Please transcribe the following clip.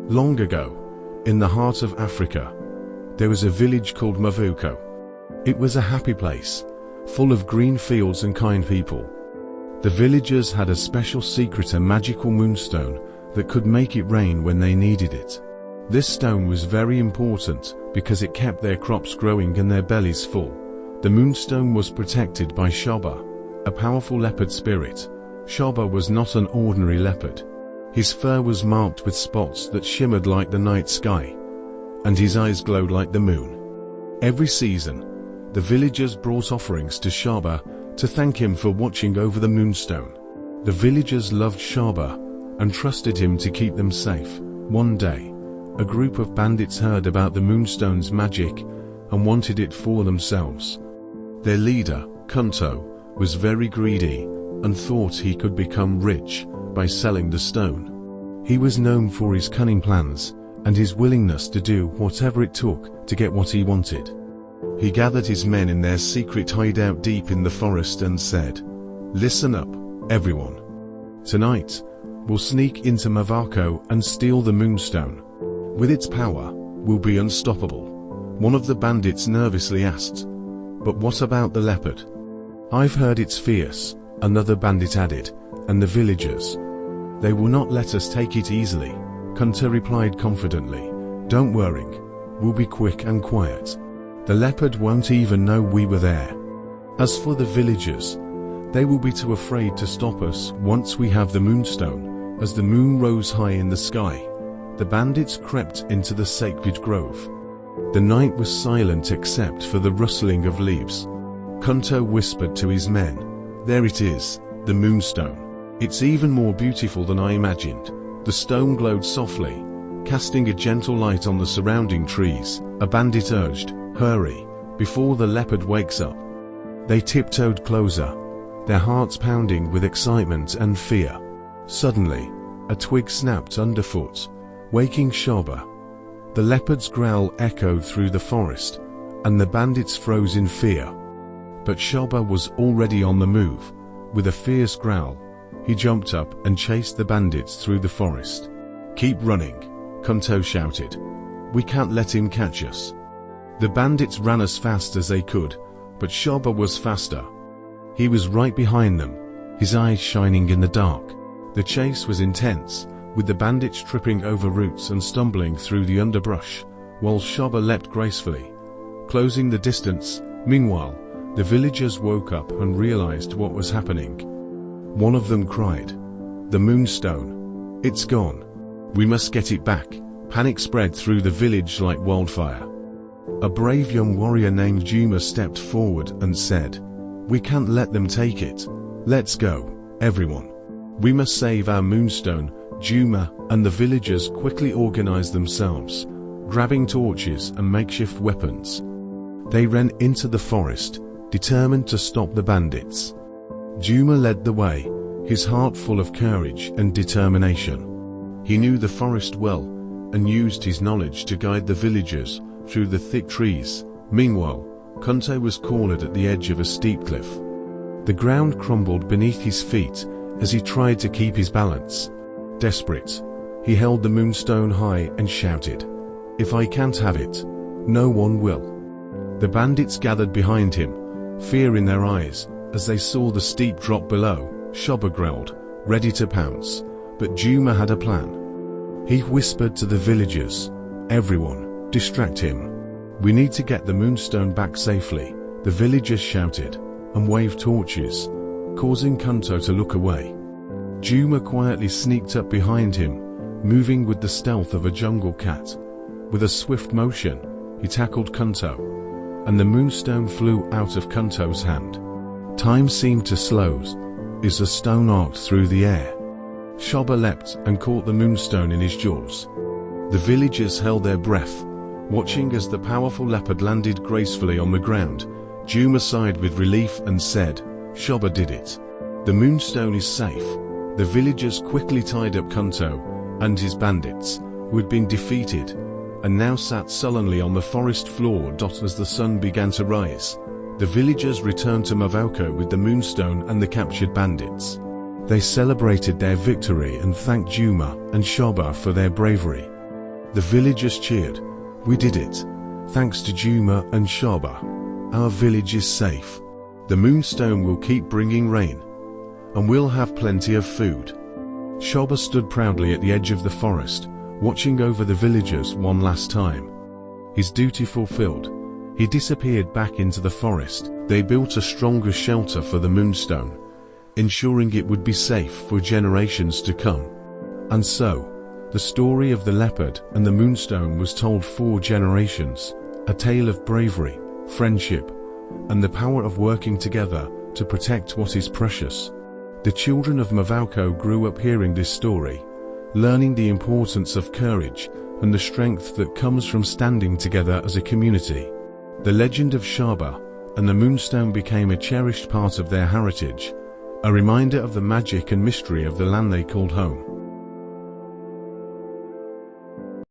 Long ago, in the heart of Africa, there was a village called Mavuko. It was a happy place, full of green fields and kind people. The villagers had a special secret, a magical moonstone that could make it rain when they needed it. This stone was very important because it kept their crops growing and their bellies full. The moonstone was protected by Shaba, a powerful leopard spirit. Shaba was not an ordinary leopard. His fur was marked with spots that shimmered like the night sky, and his eyes glowed like the moon. Every season, the villagers brought offerings to Shaba to thank him for watching over the moonstone. The villagers loved Shaba and trusted him to keep them safe. One day, a group of bandits heard about the moonstone's magic and wanted it for themselves. Their leader, Kunto, was very greedy and thought he could become rich by selling the stone. He was known for his cunning plans and his willingness to do whatever it took to get what he wanted. He gathered his men in their secret hideout deep in the forest and said, "Listen up, everyone. Tonight, we'll sneak into Mavako and steal the moonstone. With its power, we'll be unstoppable." One of the bandits nervously asked, "But what about the leopard?" "I've heard it's fierce," another bandit added, "and the villagers. They will not let us take it easily." Kunta replied confidently, "Don't worry, we'll be quick and quiet. The leopard won't even know we were there. As for the villagers, they will be too afraid to stop us once we have the moonstone." As the moon rose high in the sky, the bandits crept into the sacred grove. The night was silent except for the rustling of leaves. Kunto whispered to his men, "There it is, the moonstone. It's even more beautiful than I imagined." The stone glowed softly, casting a gentle light on the surrounding trees. A bandit urged, "Hurry, before the leopard wakes up." They tiptoed closer, their hearts pounding with excitement and fear. Suddenly, a twig snapped underfoot, waking Shaba. The leopard's growl echoed through the forest, and the bandits froze in fear. But Shaba was already on the move. With a fierce growl, he jumped up and chased the bandits through the forest. "Keep running," Kunto shouted. "We can't let him catch us." The bandits ran as fast as they could, but Shaba was faster. He was right behind them, his eyes shining in the dark. The chase was intense, with the bandits tripping over roots and stumbling through the underbrush, while Shaba leapt gracefully, closing the distance. Meanwhile, the villagers woke up and realized what was happening. One of them cried, "The moonstone! It's gone! We must get it back!" Panic spread through the village like wildfire. A brave young warrior named Juma stepped forward and said, "We can't let them take it. Let's go, everyone. We must save our moonstone." Juma and the villagers quickly organized themselves, grabbing torches and makeshift weapons. They ran into the forest, determined to stop the bandits. Juma led the way, his heart full of courage and determination. He knew the forest well and used his knowledge to guide the villagers through the thick trees. Meanwhile, Kunte was cornered at the edge of a steep cliff. The ground crumbled beneath his feet as he tried to keep his balance. Desperate, he held the moonstone high and shouted, "If I can't have it, no one will." The bandits gathered behind him, fear in their eyes, as they saw the steep drop below. Shaba growled, ready to pounce, but Juma had a plan. He whispered to the villagers, "Everyone, distract him. We need to get the moonstone back safely." The villagers shouted and waved torches, causing Kunto to look away. Juma quietly sneaked up behind him, moving with the stealth of a jungle cat. With a swift motion, he tackled Kunto, and the moonstone flew out of Kunto's hand. Time seemed to slow as the stone arced through the air. Shaba leapt and caught the moonstone in his jaws. The villagers held their breath, watching as the powerful leopard landed gracefully on the ground. Juma sighed with relief and said, "Shaba did it. The moonstone is safe." The villagers quickly tied up Kunto and his bandits, who had been defeated, and now sat sullenly on the forest floor. As the sun began to rise, the villagers returned to Mavoko with the moonstone and the captured bandits. They celebrated their victory and thanked Juma and Shaba for their bravery. The villagers cheered. "We did it. Thanks to Juma and Shaba. Our village is safe. The Moonstone will keep bringing rain, and we'll have plenty of food." Shaba stood proudly at the edge of the forest, watching over the villagers one last time. His duty fulfilled, he disappeared back into the forest. They built a stronger shelter for the Moonstone, ensuring it would be safe for generations to come. And so, the story of the leopard and the Moonstone was told 4 generations, a tale of bravery, friendship, and the power of working together to protect what is precious. The children of Mavauco grew up hearing this story, learning the importance of courage and the strength that comes from standing together as a community. The legend of Shaba and the Moonstone became a cherished part of their heritage, a reminder of the magic and mystery of the land they called home.